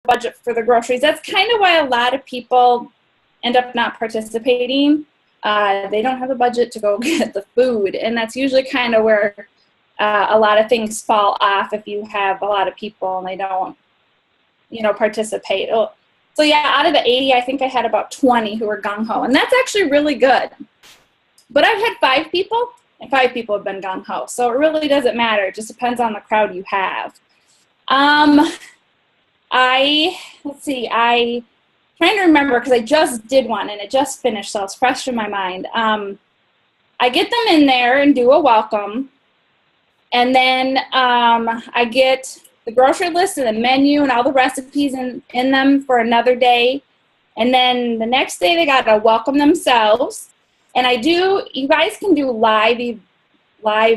budget for the groceries. That's kind of why a lot of people end up not participating. They don't have a budget to go get the food, and that's usually kind of where a lot of things fall off if you have a lot of people and they don't, participate. So yeah, out of the 80, I think I had about 20 who were gung-ho, and that's actually really good. But I've had 5 people, and 5 people have been gung-ho, so it really doesn't matter. It just depends on the crowd you have. Let's see, I'm trying to remember because I just did one and it just finished, so it's fresh in my mind. I get them in there and do a welcome, and then I get the grocery list and the menu and all the recipes in them for another day, and then the next day they got to welcome themselves. And you guys can do live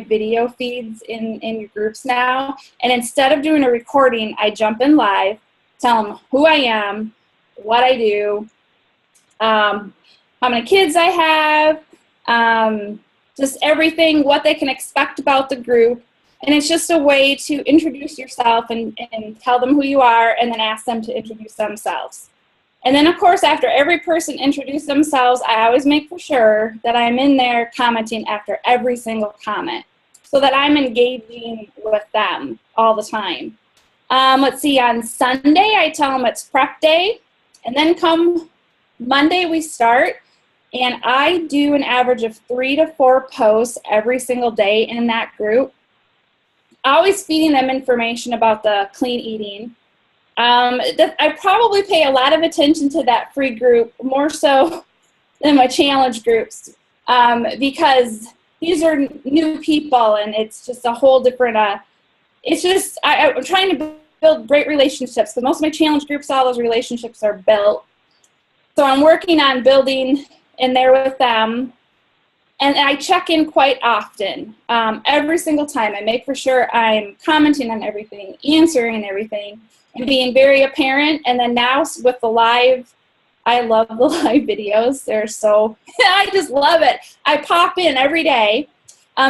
video feeds in your groups now, and instead of doing a recording, I jump in live, tell them who I am, what I do, how many kids I have, just everything, what they can expect about the group. And it's just a way to introduce yourself and tell them who you are, and then ask them to introduce themselves. And then, of course, after every person introduces themselves, I always make for sure that I'm in there commenting after every single comment so that I'm engaging with them all the time. Let's see, on Sunday, I tell them it's prep day. And then come Monday, we start. And I do an average of 3 to 4 posts every single day in that group, always feeding them information about the clean eating. I probably pay a lot of attention to that free group, more so than my challenge groups, because these are new people, and it's just a whole different, I'm trying to build great relationships, but most of my challenge groups, all those relationships are built. So I'm working on building in there with them, and I check in quite often. Every single time I make for sure I'm commenting on everything, answering everything, and being very apparent. And then now with the live, I love the live videos. They're so, I just love it. I pop in every day.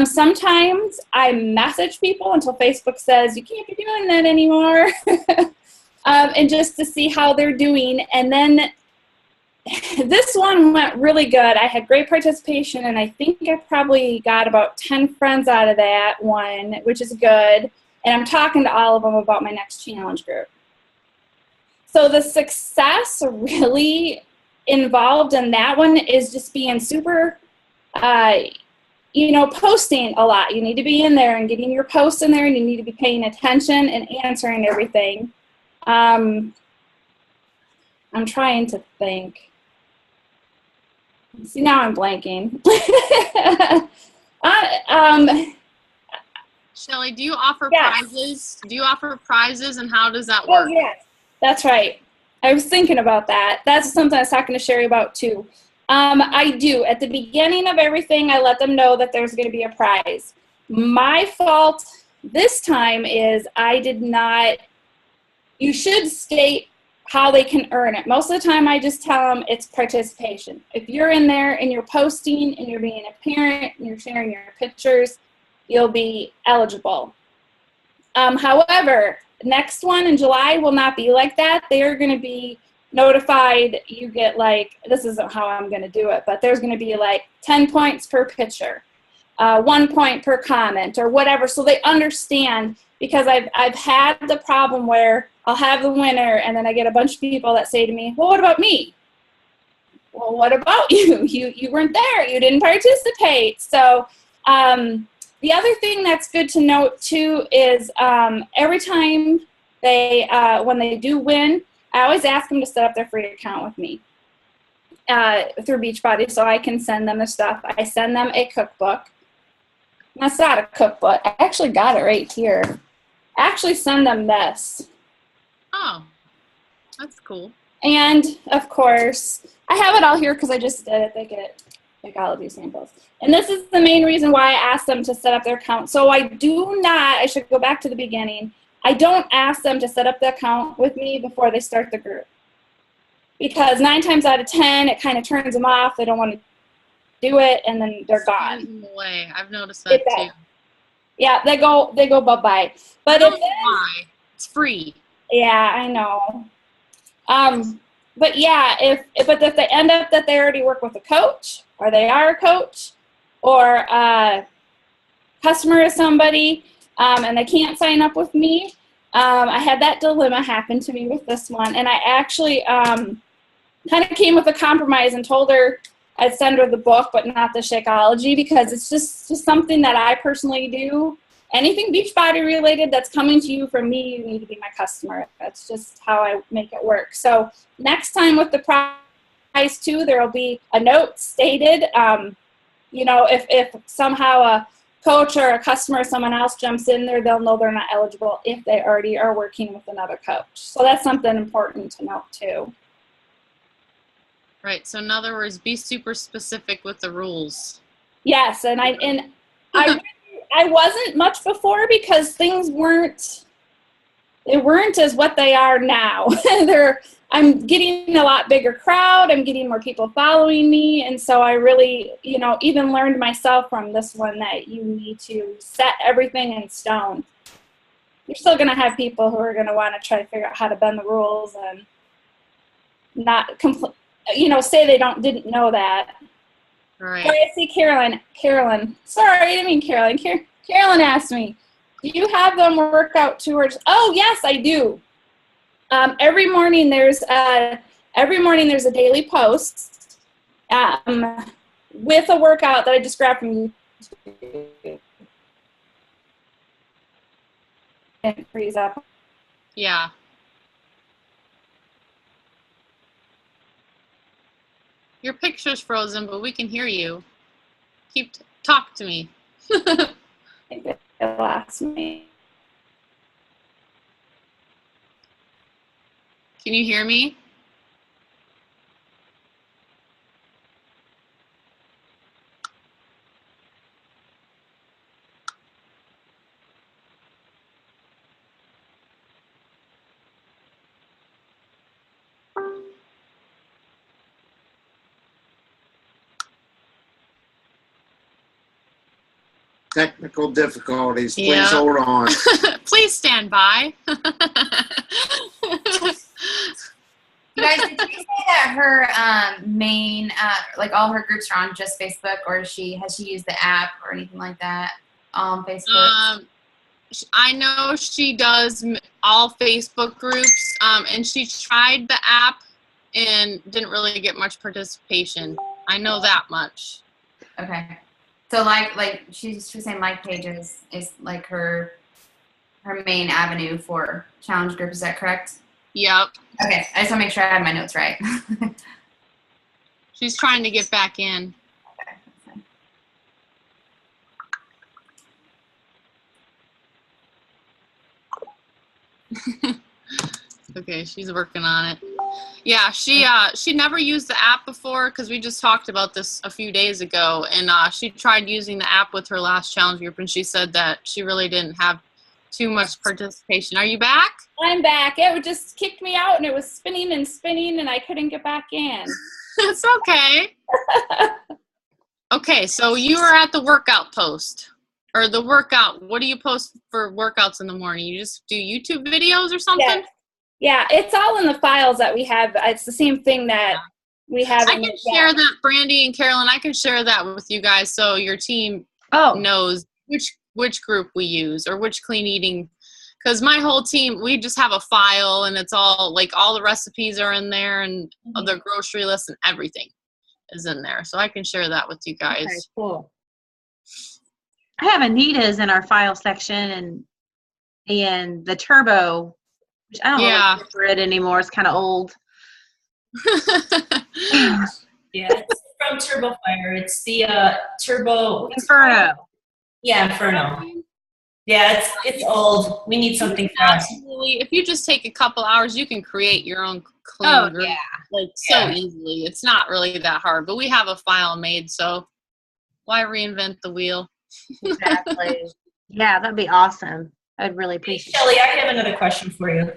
Sometimes I message people until Facebook says, you can't be doing that anymore. And just to see how they're doing. And then this one went really good. I had great participation, and I think I probably got about 10 friends out of that one, which is good. And I'm talking to all of them about my next challenge group. So the success really involved in that one is just being super, posting a lot. You need to be in there and getting your posts in there, and you need to be paying attention and answering everything. I'm trying to think. See, now I'm blanking. Shelly, do you offer prizes? Do you offer prizes, and how does that work? Oh, yes, that's right. I was thinking about that. That's something I was talking to Sherry about too. I do. At the beginning of everything, I let them know that there's going to be a prize. My fault this time is I did not. You should state how they can earn it. Most of the time, I just tell them it's participation. If you're in there and you're posting and you're being a parent and you're sharing your pictures, you'll be eligible. However, next one in July will not be like that. They are going to be notified. You get this isn't how I'm going to do it, but there's going to be 10 points per picture, 1 point per comment, or whatever, so they understand. Because I've had the problem where I'll have the winner, and then I get a bunch of people that say to me, well, what about me? Well, what about you? You weren't there. You didn't participate. So the other thing that's good to note, too, is every time when they do win, I always ask them to set up their free account with me through Beachbody so I can send them the stuff. I send them a cookbook. That's not a cookbook. I actually got it right here. I actually send them this. Oh, that's cool. And, of course, I have it all here because I just did it. They get all of these samples. And this is the main reason why I asked them to set up their account. So I should go back to the beginning. I don't ask them to set up the account with me before they start the group. Because 9 times out of 10, it kind of turns them off. They don't want to do it, and then they're gone. Way. I've noticed that too. Yeah, they go bye-bye. But why? It's free. Yeah, I know. But yeah, if they end up that they already work with a coach, or they are a coach, or a customer is somebody, and they can't sign up with me, I had that dilemma happen to me with this one, and I actually kind of came with a compromise and told her I'd send her the book, but not the Shakeology, because it's just something that I personally do. Anything Beachbody related that's coming to you from me, you need to be my customer. That's just how I make it work. So next time with the price too, there will be a note stated. You know, if somehow a coach or a customer or someone else jumps in there, they'll know they're not eligible if they already are working with another coach. So that's something important to note too. Right. So in other words, be super specific with the rules. Yes, and I wasn't much before, because things weren't as what they are now. I'm getting a lot bigger crowd. I'm getting more people following me. And so I really, you know, even learned myself from this one that you need to set everything in stone. You're still going to have people who are going to want to try to figure out how to bend the rules and not say they didn't know that. Right. Sorry, I see Carolyn. Sorry, I didn't mean Carolyn. Carolyn asked me, do you have them work out tours? Oh, yes, I do. Every morning there's a daily post with a workout that I just grabbed from YouTube. It frees up. Yeah. Your picture's frozen, but we can hear you. Talk to me. I think it lost me. Can you hear me? Technical difficulties. Please Yeah. hold on. Please stand by. You guys, did you say that her main, like all her groups are on just Facebook, or has she used the app or anything like that on Facebook? I know she does all Facebook groups, and she tried the app and didn't really get much participation. I know that much. Okay. So like she's saying like pages is like her main avenue for challenge group. Is that correct? Yep. Okay. I just want to make sure I have my notes right. She's trying to get back in. Okay. Okay, she's working on it. Yeah, she never used the app before, because we just talked about this a few days ago, and she tried using the app with her last challenge group, and she said that she really didn't have too much participation. Are you back? I'm back. It just kicked me out, and it was spinning and spinning, and I couldn't get back in. It's okay. Okay, so you were at the workout post, or the workout. What do you post for workouts in the morning? You just do YouTube videos or something? Yeah. Yeah, it's all in the files that we have. It's the same thing that we have. I can share that, Brandy and Carolyn. I can share that with you guys, so your team knows which group we use or which clean eating. Because my whole team, we just have a file, and it's all like all the recipes are in there, and the grocery list and everything is in there. So I can share that with you guys. Okay, cool. I have Anita's in our file section, and the Turbo, which I don't know for it anymore. It's kind of old. Yeah, it's from Turbo Fire. It's the Turbo Inferno. Yeah, Inferno. Yeah, it's old. We need something fresh. Absolutely. If you just take a couple hours, you can create your own clean group, so easily. It's not really that hard, but we have a file made, so why reinvent the wheel? Exactly. Yeah, that'd be awesome. I'd really appreciate it. Shelly, I have another question for you.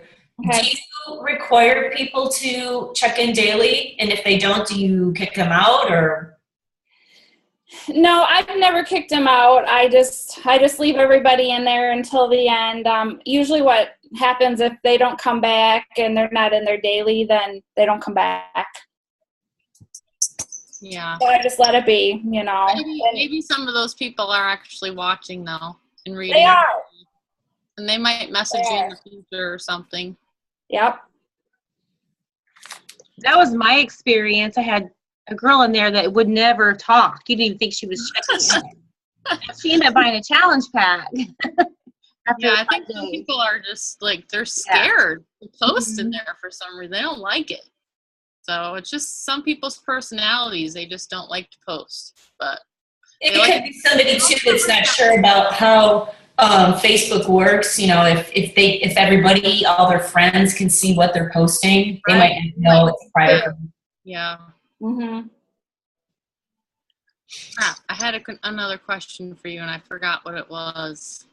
Okay. Do you require people to check in daily? And if they don't, do you kick them out or? No, I've never kicked them out. I just leave everybody in there until the end. Usually what happens if they don't come back and they're not in their daily, then they don't come back. Yeah. So I just let it be, you know. Maybe some of those people are actually watching though and reading. They are. And they might message you in the future or something. Yep. That was my experience. I had a girl in there that would never talk. You didn't even think she was checking in. She ended up buying a challenge pack. Yeah, I think some people are just like, they're scared to post in there for some reason. They don't like it. So it's just some people's personalities. They just don't like to post. But it could be somebody too that's not sure about how Facebook works. You know, if everybody, all their friends can see what they're posting, they might know it's private. Yeah. Mm-hmm. I had another question for you, and I forgot what it was.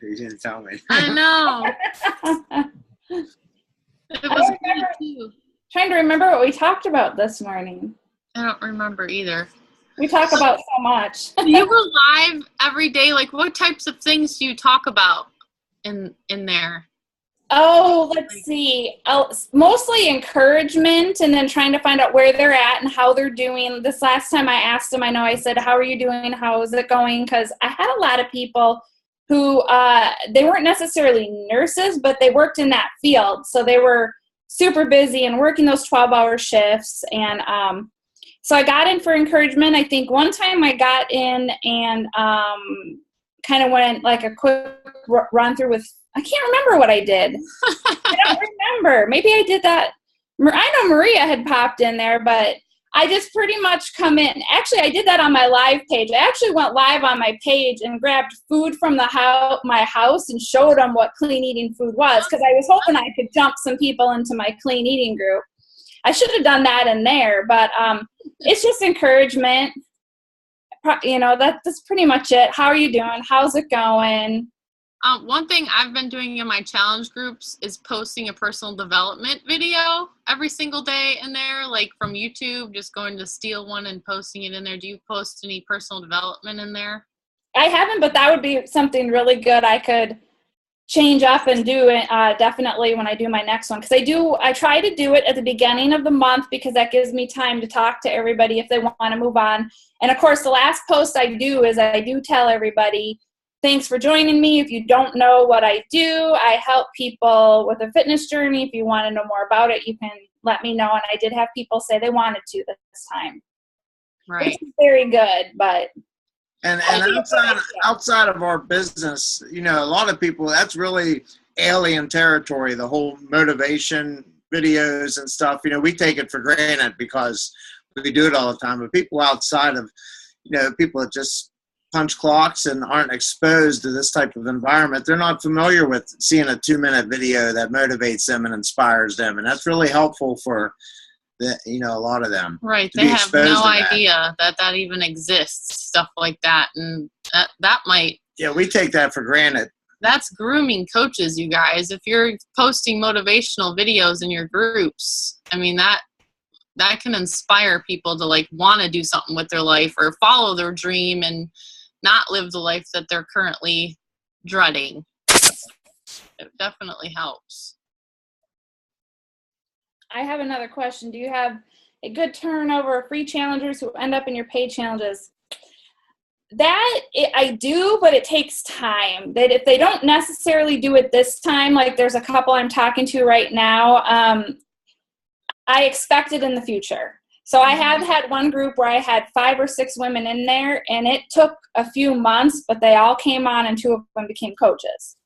You didn't tell me. I know. It was good too. Trying to remember what we talked about this morning. I don't remember either. We talk about so much. Do you go live every day? Like, what types of things do you talk about in there? Oh, let's see. Mostly encouragement, and then trying to find out where they're at and how they're doing. This last time I asked them, I know I said, how are you doing? How is it going? Because I had a lot of people who, they weren't necessarily nurses, but they worked in that field. So they were super busy and working those 12-hour shifts. And so I got in for encouragement. I think one time I got in and kind of went like a quick run through with, I can't remember what I did. I don't remember. Maybe I did that. I know Maria had popped in there, but I just pretty much come in. Actually, I did that on my live page. I actually went live on my page and grabbed food from my house and showed them what clean eating food was, because I was hoping I could jump some people into my clean eating group. I should have done that in there, but it's just encouragement. You know, that's pretty much it. How are you doing? How's it going? One thing I've been doing in my challenge groups is posting a personal development video every single day in there, like from YouTube, just going to steal one and posting it in there. Do you post any personal development in there? I haven't, but that would be something really good I could change up and do it definitely when I do my next one. Because I try to do it at the beginning of the month, because that gives me time to talk to everybody if they want to move on. And of course, the last post I do is I do tell everybody, thanks for joining me. If you don't know what I do, I help people with a fitness journey. If you want to know more about it, you can let me know. And I did have people say they wanted to this time. Right. Which is very good, but. And outside of our business, you know, a lot of people, that's really alien territory, the whole motivation videos and stuff. You know, we take it for granted because we do it all the time. But people outside of, you know, people that just punch clocks and aren't exposed to this type of environment, they're not familiar with seeing a 2-minute video that motivates them and inspires them. And that's really helpful for a lot of them. Right. They have no idea that even exists, stuff like that. And that might. Yeah, we take that for granted. That's grooming coaches, you guys. If you're posting motivational videos in your groups, I mean, that can inspire people to like want to do something with their life or follow their dream and not live the life that they're currently dreading. It definitely helps. I have another question. Do you have a good turnover of free challengers who end up in your paid challenges? I do, but it takes time. That if they don't necessarily do it this time, like there's a couple I'm talking to right now, I expect it in the future. So I have had one group where I had 5 or 6 women in there, and it took a few months, but they all came on and 2 of them became coaches.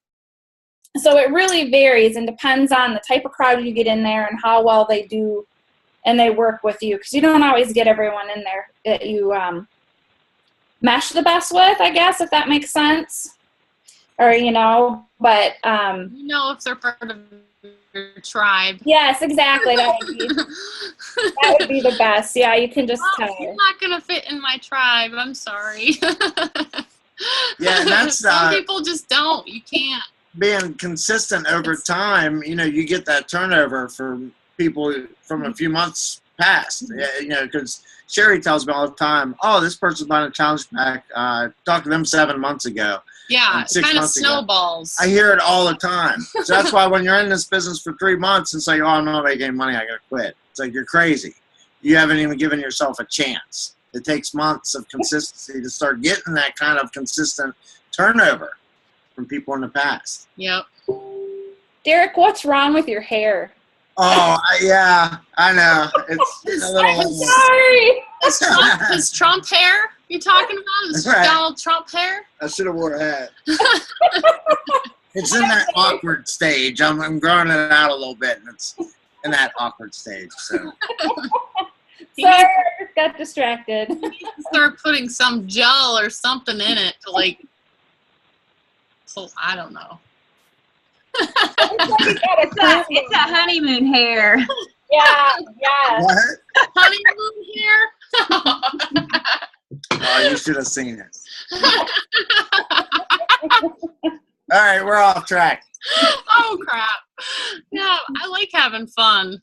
So it really varies and depends on the type of crowd you get in there and how well they do and they work with you, because you don't always get everyone in there that you mesh the best with, I guess, if that makes sense. Or, but... if they're part of your tribe. Yes, exactly. That would be the best. Yeah, you can just tell. You're not going to fit in my tribe. I'm sorry. Yeah, that's... Some people just don't. You can't. Being consistent over time, you get that turnover for people from a few months past. Because Sherry tells me all the time, oh, this person's buying a challenge pack. Talked to them 7 months ago. Yeah, it kind of snowballs. I hear it all the time. So that's why when you're in this business for 3 months and say, oh, I'm not making money, I got to quit. It's like, you're crazy. You haven't even given yourself a chance. It takes months of consistency to start getting that kind of consistent turnover from people in the past. Yep. Derek, what's wrong with your hair? Oh, yeah, I know. It's a little... I'm sorry. Is Trump hair you talking about? Is Right. Donald Trump hair? I should have wore a hat. It's in that awkward stage. I'm growing it out a little bit, and it's in that awkward stage. So. Sorry, I just got distracted. You need to start putting some gel or something in it to like. So I don't know. It's a honeymoon hair. Yeah. What? Honeymoon hair. Oh, you should have seen it. All right, we're off track. Oh crap! Yeah, I like having fun.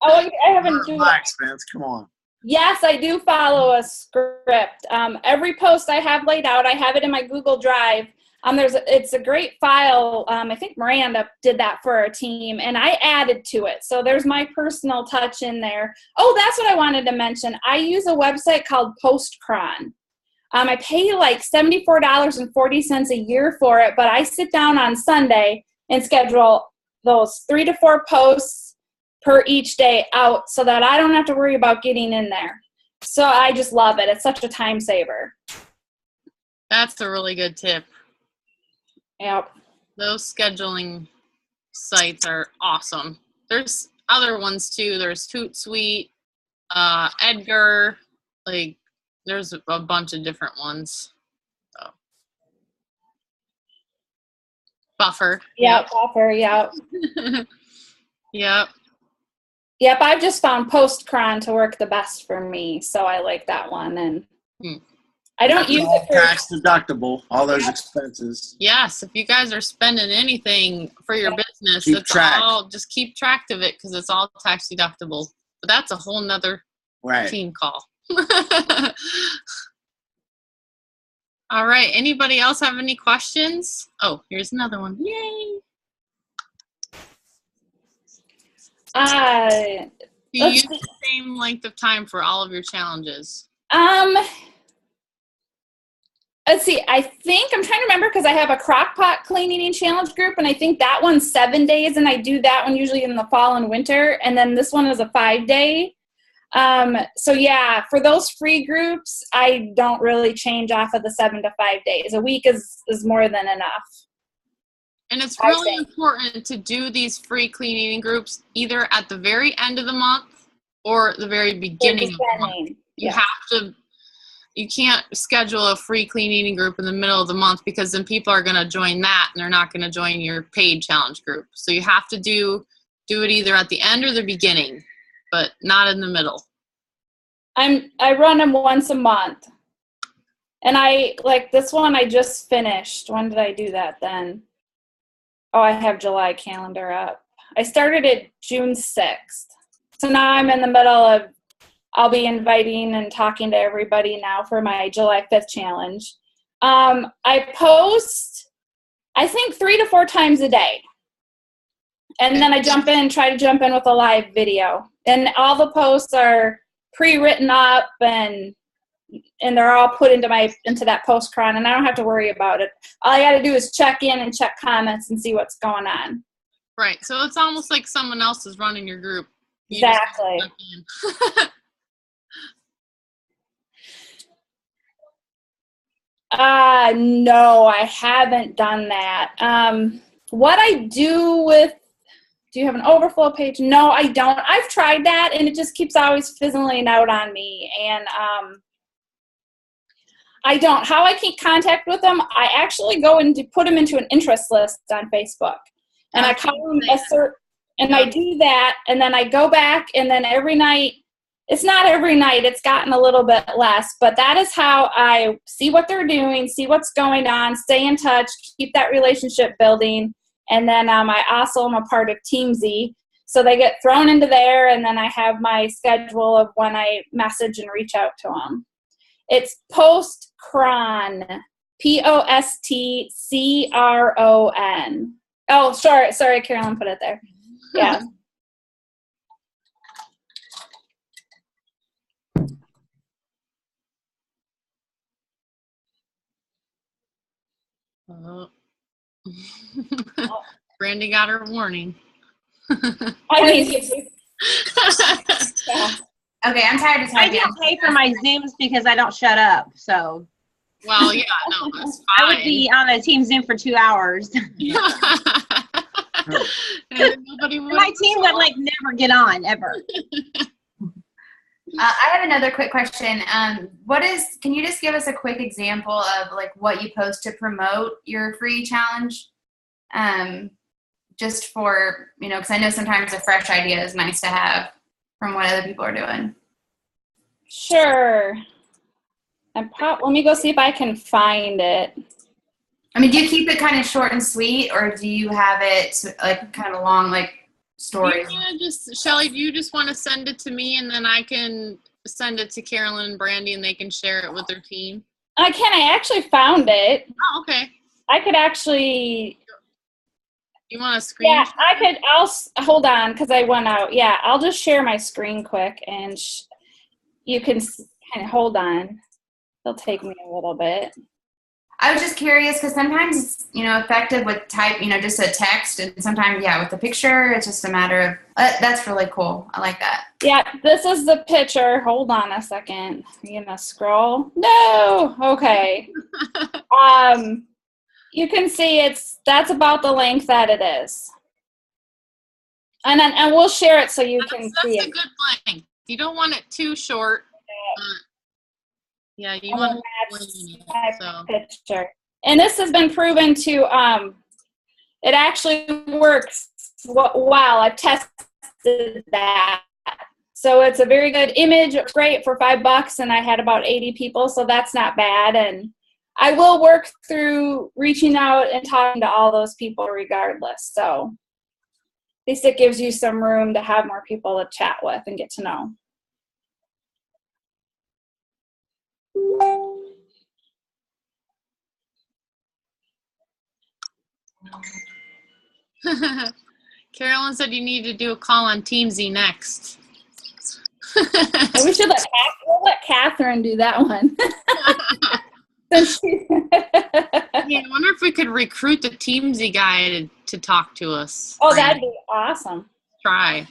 Oh, I haven't done that. Relax, Vince. Come on. Yes, I do follow a script. Every post I have laid out, I have it in my Google Drive. It's a great file. I think Miranda did that for our team, and I added to it. So there's my personal touch in there. Oh, that's what I wanted to mention. I use a website called Postcron. I pay like $74.40 a year for it, but I sit down on Sunday and schedule those 3 to 4 posts per each day out so that I don't have to worry about getting in there. So I just love it. It's such a time saver. That's a really good tip. Yep. Those scheduling sites are awesome. There's other ones too. There's Hootsuite, Edgar, like there's a bunch of different ones. So. Buffer. Yep, Buffer, yep. Yep. Yep, I've just found Postcron to work the best for me, so I like that one. And I don't use it for tax deductible, all those expenses. Yes, if you guys are spending anything for your business, Keep track. Just keep track of it because it's all tax deductible. But that's a whole nother team call. All right. Anybody else have any questions? Oh, here's another one. Yay! Do you use the same length of time for all of your challenges? Let's see. I think I'm trying to remember because I have a crock pot clean eating challenge group, and I think that one's 7 days, and I do that one usually in the fall and winter, and then this one is a 5-day. So yeah, for those free groups, I don't really change off of the 7 to 5 days. A week is more than enough. And it's really important to do these free clean eating groups either at the very end of the month or the very beginning of the month. You can't schedule a free clean eating group in the middle of the month because then people are going to join that and they're not going to join your paid challenge group. So you have to do it either at the end or the beginning, but not in the middle. I run them once a month. And I like this one I just finished. When did I do that then? Oh, I have July calendar up. I started it June 6th. So now I'm in the middle of, I'll be inviting and talking to everybody now for my July 5th challenge. I post, I think 3 to 4 times a day. And then I try to jump in with a live video. And all the posts are pre-written up and they're all put into that Postcron, and I don't have to worry about it. All I got to do is check in and check comments and see what's going on. Right. So it's almost like someone else is running your group. Exactly. No, I haven't done that. What I do with, do you have an overflow page? No, I don't. I've tried that, and it just keeps always fizzling out on me. And I don't. How I keep contact with them, I actually go and put them into an interest list on Facebook. And I call them I do that, and then I go back, and then every night, it's not every night, it's gotten a little bit less, but that is how I see what they're doing, see what's going on, stay in touch, keep that relationship building. And then I also am a part of Team Z. So they get thrown into there, and then I have my schedule of when I message and reach out to them. It's Postcron, POSTCRON. Oh, sorry, Carolyn put it there. Yeah. Brandy got her warning. I mean, yeah. Okay, I'm tired of I typing. don't pay for my Zooms because I don't shut up. So. Well, yeah, no, that's fine. I would be on a team Zoom for 2 hours. My team would like never get on ever. I have another quick question. Can you just give us a quick example of like what you post to promote your free challenge? Just for, because I know sometimes a fresh idea is nice to have from what other people are doing. Sure. Let me go see if I can find it. I mean, do you keep it kind of short and sweet, or do you have it like kind of long, like stories? Shelly, do you just want to send it to me, and then I can send it to Carolyn and Brandy, and they can share it with their team? I actually found it. Oh, okay. I could actually. You want a screen? Yeah, I'll hold on because I went out. Yeah, I'll just share my screen quick, and you can kind of hold on. It'll take me a little bit. I was just curious because sometimes it's, effective with type, just a text, and sometimes, with the picture, it's just a matter of, that's really cool. I like that. Yeah, this is the picture. Hold on a second. Are you gonna scroll? No. Okay. You can see that's about the length that it is. And we'll share it so you can see it. That's a good length. You don't want it too short. Yeah, you want to picture. And this has been proven to it actually works well. I've tested that. So it's a very good image. It's great for $5, and I had about 80 people, so that's not bad. And I will work through reaching out and talking to all those people regardless. So at least it gives you some room to have more people to chat with and get to know. Carolyn said you need to do a call on Teamsy next. We should let Catherine do that one. Yeah, I wonder if we could recruit the Teamsy guy to talk to us. Oh, that'd be awesome. Try.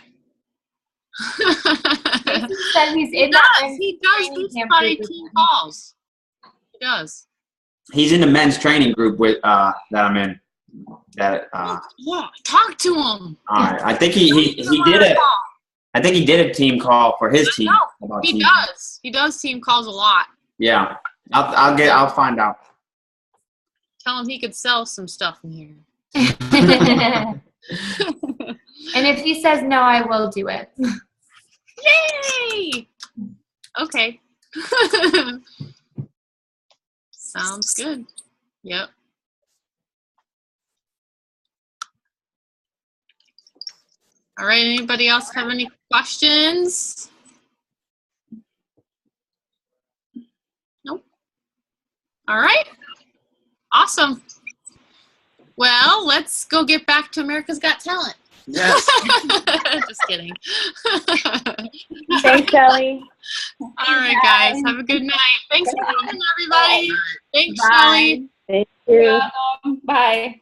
He said he does do somebody team calls. He does. He's in the men's training group with that I'm in. That yeah, talk to him. All right. I think he did it. I think he did a team call for his team. He does. He does team calls a lot. Yeah. I'll find out. Tell him he could sell some stuff in here. And if he says no, I will do it. Yay! Okay. Sounds good. Yep. All right, anybody else have any questions? Nope. All right. Awesome. Well, let's go get back to America's Got Talent. Yes. Just kidding. Thanks, Shelly. All right, guys. Have a good night. Thanks for coming, everybody. Thanks, Bye. Shelly. Thank you. Bye.